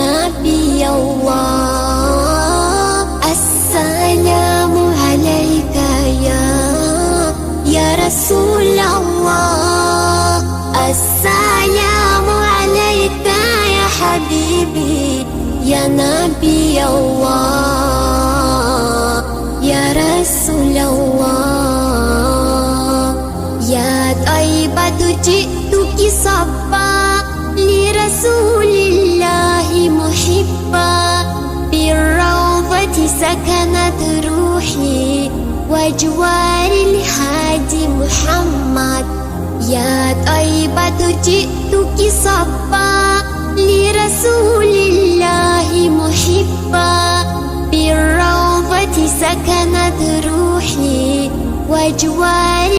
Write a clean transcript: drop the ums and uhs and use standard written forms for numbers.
نبي الله. السلام عليك يا رسول الله. السلام عليك يا حبيبي يا نبي الله يا رسول الله. يا طيبة جئتك صبا لرسول الله محبا، بالروضة سكنت روحي وجوار الهادي محمد. يا طيبة جئتك صبا لرسول الله محبا، بالروضة سكنت روحي وجوار